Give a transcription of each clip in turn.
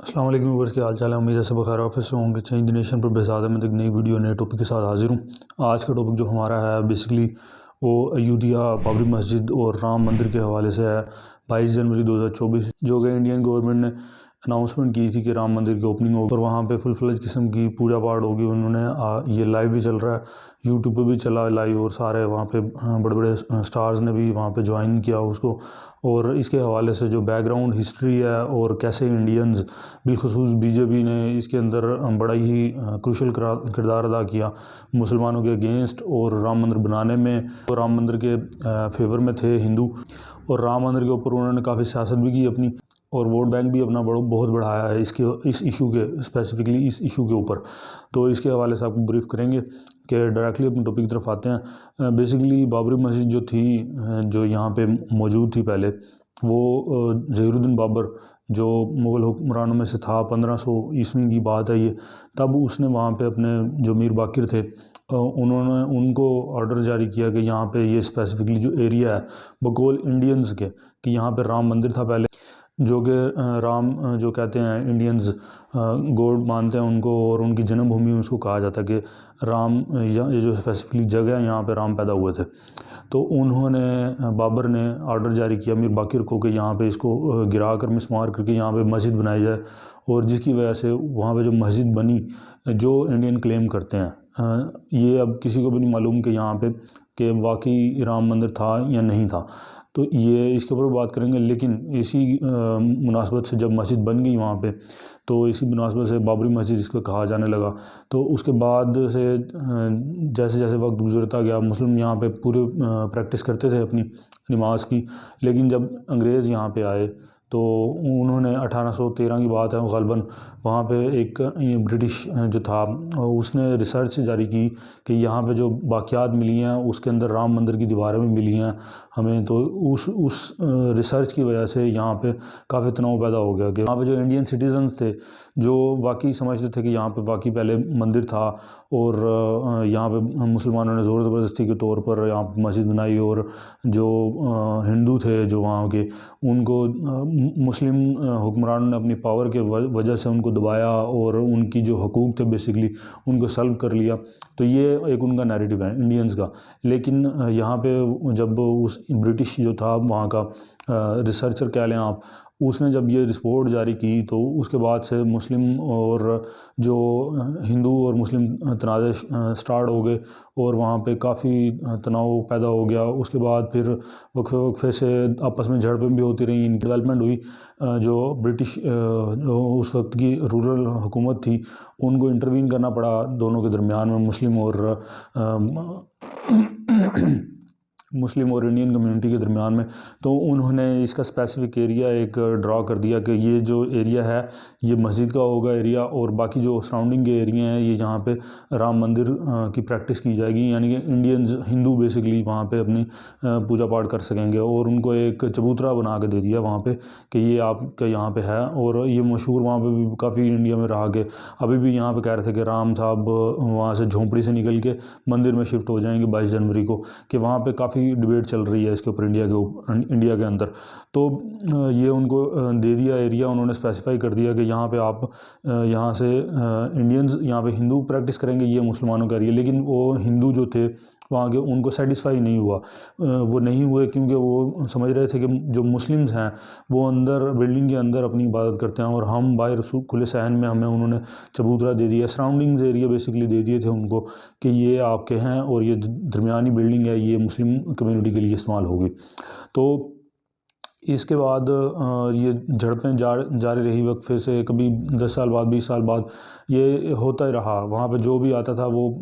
अस्सलाम वालेकुम व्यूअर्स, के हाल चाल है। उम्मीद है सब खैर ऑफिस से होंगे। चेंज द नेशन पर बेसाद में एक नई वीडियो नए टॉपिक के साथ हाजिर हूँ। आज का टॉपिक जो हमारा है बेसिकली वो अयोध्या, बाबरी मस्जिद और राम मंदिर के हवाले से है। 22 जनवरी 2024 जो कि इंडियन गवर्नमेंट ने अनाउंसमेंट की थी कि राम मंदिर की ओपनिंग होगी और वहाँ पे फुल फ्लेज किस्म की पूजा पाठ होगी। उन्होंने ये लाइव भी चल रहा है, यूट्यूब पे भी चला लाइव और सारे वहाँ पे बड़े बड़े स्टार्स ने भी वहाँ पे ज्वाइन किया उसको। और इसके हवाले से जो बैकग्राउंड हिस्ट्री है और कैसे इंडियंस बिलखसूस बीजेपी ने इसके अंदर बड़ा ही क्रूशल किरदार अदा किया मुसलमानों के अगेंस्ट और राम मंदिर बनाने में। तो राम मंदिर के फेवर में थे हिंदू और राम मंदिर के ऊपर उन्होंने काफ़ी सियासत भी की अपनी और वोट बैंक भी अपना बहुत बढ़ाया है इस इशू के, स्पेसिफिकली इस इशू के ऊपर। तो इसके हवाले से आपको ब्रीफ करेंगे कि डायरेक्टली अपने टॉपिक की तरफ आते हैं। बेसिकली बाबरी मस्जिद जो थी, जो यहाँ पे मौजूद थी पहले, वो ज़हीरुद्दीन बाबर जो मुग़ल हुक्मरानों में से था, 1500 ईस्वी की बात है ये। तब उसने वहाँ पे अपने जो मीर बाकिर थे उन्होंने उनको ऑर्डर जारी किया कि यहाँ पे ये स्पेसिफिकली जो एरिया है बकौल इंडियंस के, कि यहाँ पे राम मंदिर था पहले, जो कि राम जो कहते हैं इंडियंस गॉड मानते हैं उनको और उनकी जन्मभूमि उसको कहा जाता है कि राम, ये जो स्पेसिफिकली जगह है यहाँ पे राम पैदा हुए थे। तो उन्होंने बाबर ने ऑर्डर जारी किया मीर बाकिर को कि यहाँ पे इसको गिरा कर मिसमार करके यहाँ पे मस्जिद बनाई जाए। और जिसकी वजह से वहाँ पे जो मस्जिद बनी जो इंडियन क्लेम करते हैं, ये अब किसी को भी नहीं मालूम कि यहाँ पे कि वाकई राम मंदिर था या नहीं था। तो ये इसके ऊपर बात करेंगे। लेकिन इसी मुनासबत से जब मस्जिद बन गई वहाँ पे, तो इसी मुनासबत से बाबरी मस्जिद इसको कहा जाने लगा। तो उसके बाद से जैसे जैसे वक्त गुजरता गया मुस्लिम यहाँ पे पूरे प्रैक्टिस करते थे अपनी नमाज की। लेकिन जब अंग्रेज़ यहाँ पे आए तो उन्होंने 1813 की बात है ग़ालिबन, वहाँ पे एक ब्रिटिश जो था उसने रिसर्च जारी की कि यहाँ पे जो बाक़ियात मिली हैं उसके अंदर राम मंदिर की दीवारें भी मिली हैं हमें। तो उस रिसर्च की वजह से यहाँ पे काफ़ी तनाव पैदा हो गया कि यहाँ पे जो इंडियन सिटीजन्स थे जो वाकई समझते थे कि यहाँ पे वाकई पहले मंदिर था और यहाँ पे मुसलमानों ने ज़ोर ज़बरदस्ती के तौर पर यहाँ पे मस्जिद बनाई और जो हिंदू थे जो वहाँ के, उनको मुस्लिम हुक्मरानों ने अपनी पावर के वजह से उनको दबाया और उनकी जो हकूक़ थे बेसिकली उनको सल्ब कर लिया। तो ये एक उनका नैरेटिव है इंडियंस का। लेकिन यहाँ पे जब उस ब्रिटिश जो था वहाँ का रिसर्चर कह लें आप, उसने जब ये रिपोर्ट जारी की तो उसके बाद से मुस्लिम और जो हिंदू और मुस्लिम तनाज़े स्टार्ट हो गए और वहाँ पे काफ़ी तनाव पैदा हो गया। उसके बाद फिर वक्फे से आपस में झड़पें भी होती रहीं, डेवलपमेंट हुई। जो ब्रिटिश जो उस वक्त की रूरल हुकूमत थी उनको इंटरवीन करना पड़ा दोनों के दरमियान में, मुस्लिम और इंडियन कम्युनिटी के दरमियान में। तो उन्होंने इसका स्पेसिफिक एरिया एक ड्रा कर दिया कि ये जो एरिया है ये मस्जिद का होगा एरिया और बाकी जो सराउंडिंग के एरिया हैं ये जहाँ पे राम मंदिर की प्रैक्टिस की जाएगी, यानी कि इंडियंस हिंदू बेसिकली वहाँ पे अपनी पूजा पाठ कर सकेंगे। और उनको एक चबूतरा बना के दे दिया वहाँ पे कि ये आपके यहाँ पे है। और ये मशहूर वहाँ पे भी काफ़ी इंडिया में रहा कि अभी भी यहाँ पे कह रहे थे कि राम साहब वहाँ से झोंपड़ी से निकल के मंदिर में शिफ्ट हो जाएंगे 22 जनवरी को, कि वहाँ पे काफ़ी डिबेट चल रही है इसके ऊपर इंडिया के अंदर। तो ये उनको दे दिया एरिया, उन्होंने स्पेसिफाई कर दिया कि यहाँ पे आप यहाँ से इंडियंस यहाँ पे हिंदू प्रैक्टिस करेंगे, ये मुसलमानों का एरिया। लेकिन वो हिंदू जो थे वहाँ के उनको सेटिस्फाई नहीं हुआ, वो नहीं हुए क्योंकि वो समझ रहे थे कि जो मुस्लिम्स हैं वो अंदर बिल्डिंग के अंदर अपनी इबादत करते हैं और हम बाहर खुले सहन में, हमें उन्होंने चबूतरा दे दिया, सराउंडिंग्स एरिया बेसिकली दे दिए थे उनको कि ये आपके हैं और ये दरमियानी बिल्डिंग है ये मुस्लिम कम्युनिटी के लिए इस्तेमाल होगी। तो इसके बाद ये झड़पें जारी रही वक्फे से, कभी 10 साल बाद 20 साल बाद ये होता ही रहा। वहाँ पे जो भी आता था वो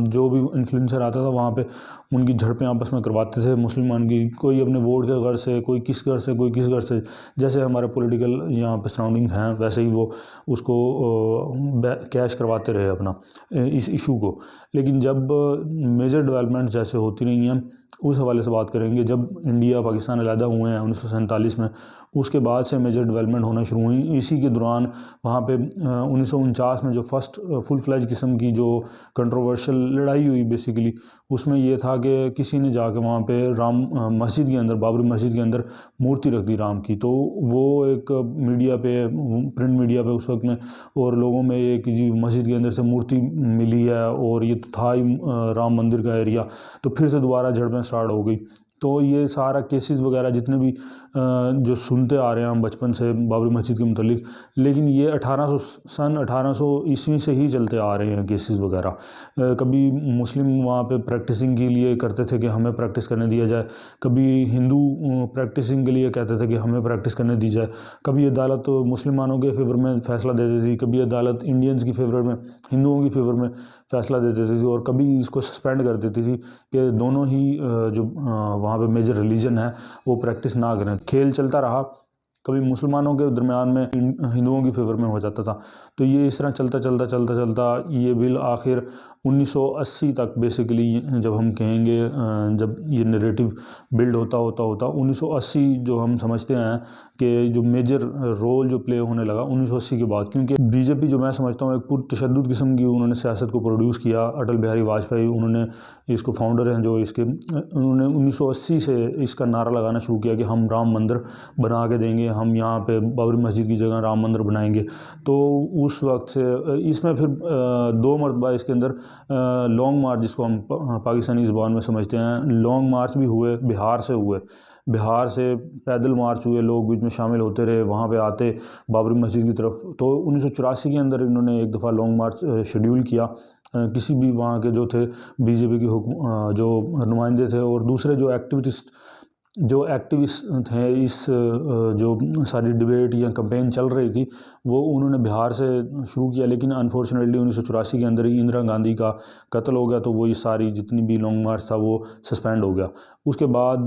जो भी इन्फ्लुएंसर आता था वहाँ पे उनकी झड़पें आपस में करवाते थे मुसलमान की, कोई अपने वोट के घर से, कोई किस घर से, कोई किस घर से। जैसे हमारे पॉलिटिकल यहाँ पे सराउंडिंग हैं वैसे ही वो उसको कैश करवाते रहे अपना इस इशू को। लेकिन जब मेजर डेवलपमेंट जैसे होती रही हैं उस हवाले से बात करेंगे। जब इंडिया पाकिस्तान अलहदा हुए हैं 1947 में, उसके बाद से मेजर डेवलपमेंट होना शुरू हुई। इसी के दौरान वहाँ पे 1949 में जो फर्स्ट फुल फ्लैज किस्म की जो कंट्रोवर्शियल लड़ाई हुई बेसिकली, उसमें यह था कि किसी ने जाके वहाँ पे राम मस्जिद के अंदर, बाबरी मस्जिद के अंदर मूर्ति रख दी राम की। तो वो एक मीडिया पे, प्रिंट मीडिया पे उस वक्त में और लोगों में एक जी मस्जिद के अंदर से मूर्ति मिली है और ये तो था ही राम मंदिर का एरिया, तो फिर से दोबारा झड़पें स्टार्ट हो गई। तो ये सारा केसेस वगैरह जितने भी जो सुनते आ रहे हैं हम बचपन से बाबरी मस्जिद के मुतालिक, लेकिन ये 1800 ईस्वी से ही चलते आ रहे हैं केसेस वगैरह। कभी मुस्लिम वहाँ पे प्रैक्टिसिंग के लिए करते थे कि हमें प्रैक्टिस करने दिया जाए, कभी हिंदू प्रैक्टिसिंग के लिए कहते थे कि हमें प्रैक्टिस करने दी जाए, कभी अदालत मुसलमानों के फेवर में फ़ैसला दे देती थी, कभी अदालत इंडियंस की फेवर में, हिंदुओं की फेवर में फ़ैसला दे देती थी, और कभी इसको सस्पेंड कर देती थी कि दोनों ही जो वहाँ पे मेजर रिलीजन है वो प्रैक्टिस ना करें। खेल चलता रहा, कभी मुसलमानों के दरमियान में हिंदुओं की फेवर में हो जाता था। तो ये इस तरह चलता ये बिल आखिर 1980 तक बेसिकली, जब हम कहेंगे जब ये नैरेटिव बिल्ड होता 1980 जो हम समझते हैं कि जो मेजर रोल जो प्ले होने लगा 1980 के बाद, क्योंकि बीजेपी जो मैं समझता हूँ एक पुरतशद्दुद किस्म की उन्होंने सियासत को प्रोड्यूस किया। अटल बिहारी वाजपेयी उन्होंने इसको फाउंडर हैं जो इसके, उन्होंने 1980 से इसका नारा लगाना शुरू किया कि हम राम मंदिर बना के देंगे, हम यहाँ पे बाबरी मस्जिद की जगह राम मंदिर बनाएंगे। तो उस वक्त से इसमें फिर 2 मरतबा इसके अंदर लॉन्ग मार्च, जिसको हम पाकिस्तानी ज़बान में समझते हैं, लॉन्ग मार्च भी हुए, बिहार से हुए, बिहार से पैदल मार्च हुए, लोग बीच में शामिल होते रहे, वहाँ पे आते बाबरी मस्जिद की तरफ। तो 1984 के अंदर इन्होंने एक दफ़ा लॉन्ग मार्च शेड्यूल किया। किसी भी वहाँ के जो थे बीजेपी के जो नुमाइंदे थे और दूसरे जो एक्टिविस्ट थे, इस जो सारी डिबेट या कैंपेन चल रही थी, वो उन्होंने बिहार से शुरू किया। लेकिन अनफॉर्चुनेटली 1984 के अंदर ही इंदिरा गांधी का कत्ल हो गया, तो वो ये सारी जितनी भी लॉन्ग मार्च था वो सस्पेंड हो गया। उसके बाद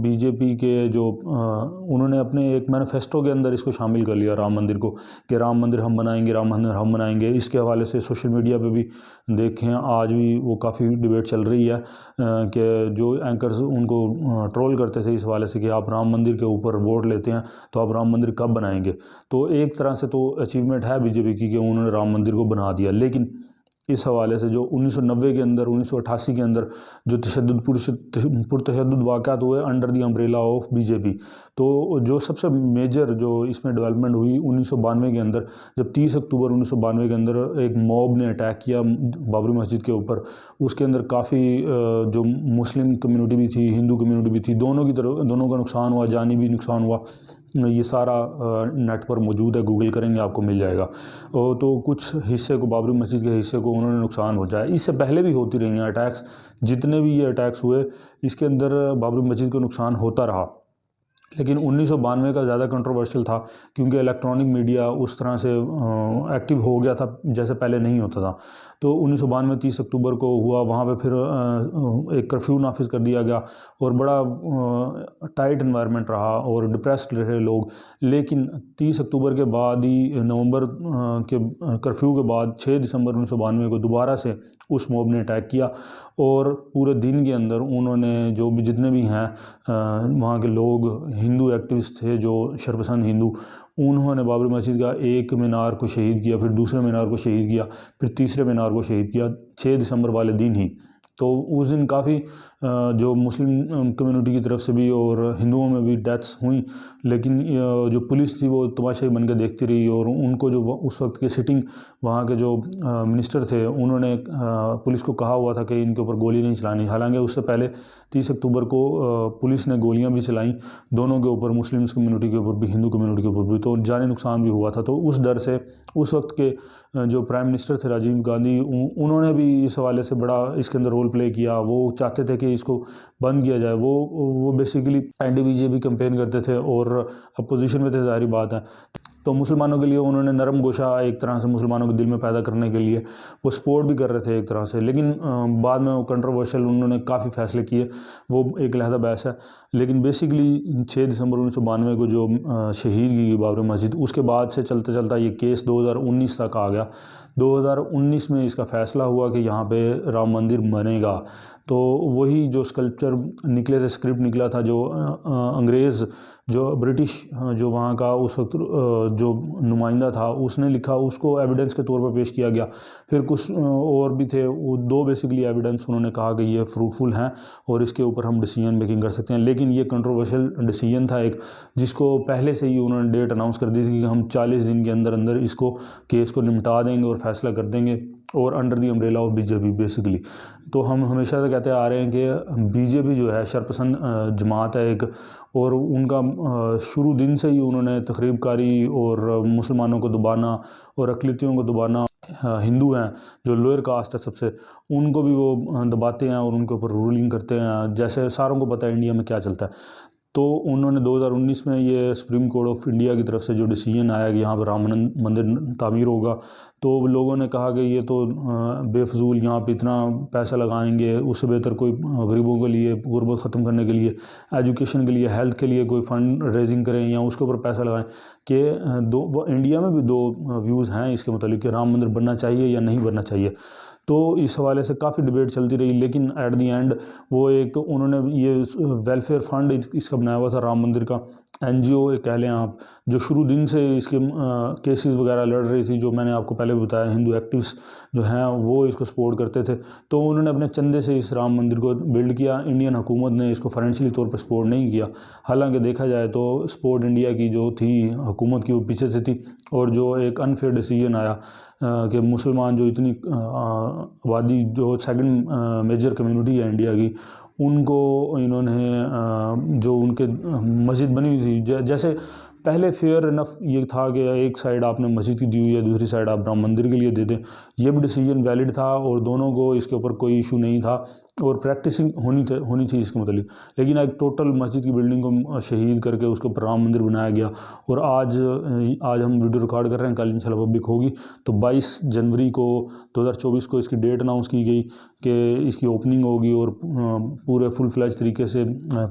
बीजेपी के जो उन्होंने अपने एक मैनिफेस्टो के अंदर इसको शामिल कर लिया राम मंदिर को, कि राम मंदिर हम बनाएंगे, राम मंदिर हम बनाएंगे। इसके हवाले से सोशल मीडिया पे भी देखें, आज भी वो काफ़ी डिबेट चल रही है कि जो एंकर्स उनको ट्रोल करते थे इस हवाले से कि आप राम मंदिर के ऊपर वोट लेते हैं तो आप राम मंदिर कब बनाएंगे। तो एक तरह से तो अचीवमेंट है बीजेपी की कि उन्होंने राम मंदिर को बना दिया। लेकिन इस हवाले से जो 1990 के अंदर, 1988 के अंदर जो पुरतशद्दुद वाक़यात हुए under the umbrella of BJP, तो जो सबसे मेजर जो इसमें डेवलपमेंट हुई 1992 के अंदर, जब 30 अक्टूबर 1992 के अंदर एक मॉब ने अटैक किया बाबरी मस्जिद के ऊपर। उसके अंदर काफ़ी जो मुस्लिम कम्युनिटी भी थी, हिंदू कम्युनिटी भी थी, दोनों का नुकसान हुआ, जानी भी नुकसान हुआ। ये सारा नेट पर मौजूद है, गूगल करेंगे आपको मिल जाएगा। तो कुछ हिस्से को, बाबरी मस्जिद के हिस्से को उन्होंने नुकसान पहुंचाया। इससे पहले भी होती रही हैं अटैक्स, जितने भी ये अटैक्स हुए इसके अंदर बाबरी मस्जिद को नुकसान होता रहा। लेकिन 1992 का ज़्यादा कंट्रोवर्शियल था, क्योंकि इलेक्ट्रॉनिक मीडिया उस तरह से एक्टिव हो गया था जैसे पहले नहीं होता था। तो 1992 30 अक्टूबर को हुआ, वहाँ पे फिर एक कर्फ्यू नाफिज कर दिया गया और बड़ा टाइट एनवायरनमेंट रहा और डिप्रेस्ड रहे लोग। लेकिन 30 अक्टूबर के बाद ही, नवंबर के कर्फ्यू के बाद 6 दिसंबर 1992 को दोबारा से उस मॉब ने अटैक किया और पूरे दिन के अंदर उन्होंने जो भी जितने भी हैं वहाँ के लोग, हिंदू एक्टिविस्ट थे जो शरपसंद हिंदू, उन्होंने बाबरी मस्जिद का एक मीनार को शहीद किया, फिर दूसरे मीनार को शहीद किया, फिर तीसरे मीनार को शहीद किया 6 दिसंबर वाले दिन ही। तो उस दिन काफ़ी जो मुस्लिम कम्युनिटी की तरफ से भी और हिंदुओं में भी डेथ्स हुई। लेकिन जो पुलिस थी वो तमाशाई बन के देखती रही और उनको जो उस वक्त के सिटिंग वहाँ के जो मिनिस्टर थे, उन्होंने पुलिस को कहा हुआ था कि इनके ऊपर गोली नहीं चलानी। हालांकि उससे पहले 30 अक्टूबर को पुलिस ने गोलियां भी चलाई, दोनों के ऊपर, मुस्लिम कम्युनिटी के ऊपर भी, हिंदू कम्युनिटी के ऊपर भी, तो जानी नुकसान भी हुआ था। तो उस डर से उस वक्त के जो प्राइम मिनिस्टर थे राजीव गांधी, उन्होंने भी इस हवाले से बड़ा इसके अंदर रोल प्ले किया। वो चाहते थे कि इसको बंद किया जाए। वो बेसिकली एंटी बीजेपी कैंपेन करते थे और अपोजिशन में थे, ज़ाहिर बात है। तो मुसलमानों के लिए उन्होंने नरम गोशा एक तरह से मुसलमानों के दिल में पैदा करने के लिए वो सपोर्ट भी कर रहे थे एक तरह से, लेकिन बाद में वो कंट्रोवर्शियल उन्होंने काफ़ी फैसले किए, वो एक अलहदा बहस है। लेकिन बेसिकली 6 दिसंबर 1992 को जो शहीद की बाबरी मस्जिद, उसके बाद से चलता चलता ये केस 2019 तक आ गया। 2019 में इसका फ़ैसला हुआ कि यहाँ पे राम मंदिर बनेगा। तो वही जो स्कल्पचर निकले थे, स्क्रिप्ट निकला था, जो अंग्रेज़ जो ब्रिटिश जो वहाँ का उस वक्त जो नुमाइंदा था उसने लिखा, उसको एविडेंस के तौर पर पेश किया गया। फिर कुछ और भी थे, वो 2 बेसिकली एविडेंस उन्होंने कहा कि ये फ्रूटफुल हैं और इसके ऊपर हम डिसीजन मेकिंग कर सकते हैं। लेकिन ये कंट्रोवर्शियल डिसीजन था एक, जिसको पहले से ही उन्होंने डेट अनाउंस कर दी थी कि हम 40 दिन के अंदर अंदर इसको केस को निपटा देंगे और फैसला कर देंगे, और under the umbrella of BJP basically. तो हम हमेशा से कहते आ रहे हैं कि बीजेपी जो है शरपसंद जमात है एक, और उनका शुरू दिन से ही उन्होंने तखरीबकारी और मुसलमानों को दबाना और अक़लियतियों को दबाना, हिंदू हैं जो लोअर कास्ट है सबसे, उनको भी वो दबाते हैं और उनके ऊपर रूलिंग करते हैं। जैसे सारों को पता है इंडिया में क्या चलता है। तो उन्होंने 2019 में ये सुप्रीम कोर्ट ऑफ इंडिया की तरफ से जो डिसीजन आया कि यहाँ पर राम मंदिर तामीर होगा, तो लोगों ने कहा कि ये तो बेफजूल, यहाँ पे इतना पैसा लगाएंगे, उससे बेहतर कोई गरीबों के लिए, गुर्बत ख़त्म करने के लिए, एजुकेशन के लिए, हेल्थ के लिए कोई फ़ंड रेजिंग करें या उसके ऊपर पैसा लगाएं। कि इंडिया में भी 2 व्यूज़ हैं इसके मतलब कि राम मंदिर बनना चाहिए या नहीं बनना चाहिए। तो इस हवाले से काफ़ी डिबेट चलती रही, लेकिन एट दी एंड वो एक उन्होंने ये वेलफेयर फंड इसका बनाया हुआ था राम मंदिर का, एनजीओ कह लें आप, जो शुरू दिन से इसके केसेस वगैरह लड़ रही थी, जो मैंने आपको पहले भी बताया, हिंदू एक्टिविस्ट जो हैं वो इसको सपोर्ट करते थे। तो उन्होंने अपने चंदे से इस राम मंदिर को बिल्ड किया। इंडियन हुकूमत ने इसको फाइनेंशियली तौर पर सपोर्ट नहीं किया। हालांकि देखा जाए तो सपोर्ट इंडिया की जो थी हुकूमत की, वो पीछे से थी, और जो एक अनफेयर डिसीजन आया कि मुसलमान जो इतनी आबादी, जो सेकंड मेजर कम्युनिटी है इंडिया की, उनको इन्होंने जो उनके मस्जिद बनी हुई थी, जैसे पहले फेयर इनफ ये था कि एक साइड आपने मस्जिद की दी हुई है, दूसरी साइड आप राम मंदिर के लिए दे दें, ये भी डिसीजन वैलिड था और दोनों को इसके ऊपर कोई इशू नहीं था और प्रैक्टिसिंग होनी थी इसके मतलब। लेकिन एक टोटल मस्जिद की बिल्डिंग को शहीद करके उसके ऊपर राम मंदिर बनाया गया। और आज हम वीडियो रिकॉर्ड कर रहे हैं, कल इंशाल्लाह पब्लिक होगी। तो 22 जनवरी को 2024 को इसकी डेट अनाउंस की गई कि इसकी ओपनिंग होगी और पूरे फुल फ्लैज तरीके से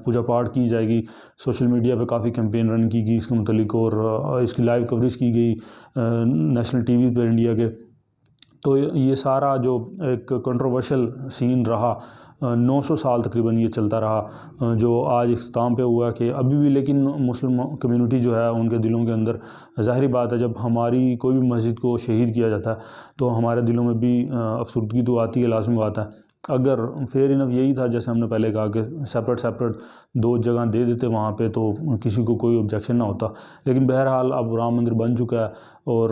पूजा पाठ की जाएगी। सोशल मीडिया पे काफ़ी कैंपेन रन की गई इसके मतलब, और इसकी लाइव कवरेज की गई नेशनल टीवी पे इंडिया के। तो ये सारा जो एक कंट्रोवर्शियल सीन रहा, 900 साल तकरीबन ये चलता रहा, जो आज इख्तिताम पे हुआ कि अभी भी, लेकिन मुस्लिम कम्युनिटी जो है उनके दिलों के अंदर, ज़ाहिर बात है जब हमारी कोई भी मस्जिद को शहीद किया जाता है तो हमारे दिलों में भी अफसुर्दगी तो आती है, लाज़मी बात है। अगर फेयर इनफ यही था, जैसे हमने पहले कहा कि सेपरेट 2 जगह दे देते वहाँ पे, तो किसी को कोई ऑब्जेक्शन ना होता। लेकिन बहरहाल अब राम मंदिर बन चुका है और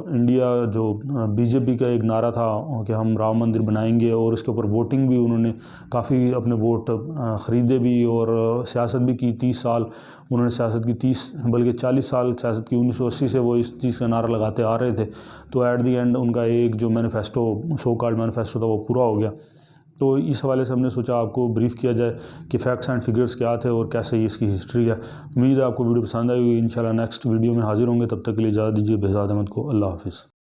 इंडिया जो बीजेपी का एक नारा था कि हम राम मंदिर बनाएंगे, और उसके ऊपर वोटिंग भी उन्होंने काफ़ी अपने वोट ख़रीदे भी और सियासत भी की। 30 साल उन्होंने सियासत की, 30 बल्कि 40 साल सियासत की। 1980 से वो इस चीज़ का नारा लगाते आ रहे थे। तो एट दी एंड उनका एक जो मैनिफेस्टो, सो कॉल्ड मैनिफेस्टो था, वो पूरा हो गया। तो इस हवाले से हमने सोचा आपको ब्रीफ़ किया जाए कि फैक्ट्स एंड फिगर्स क्या थे और कैसे इसकी हिस्ट्री है। उम्मीद है आपको वीडियो पसंद आई होगी। इंशाल्लाह नेक्स्ट वीडियो में हाजिर होंगे, तब तक के लिए इजाज़त दीजिए। बेहज़ाद अहमद को अल्लाह हाफ़िज़।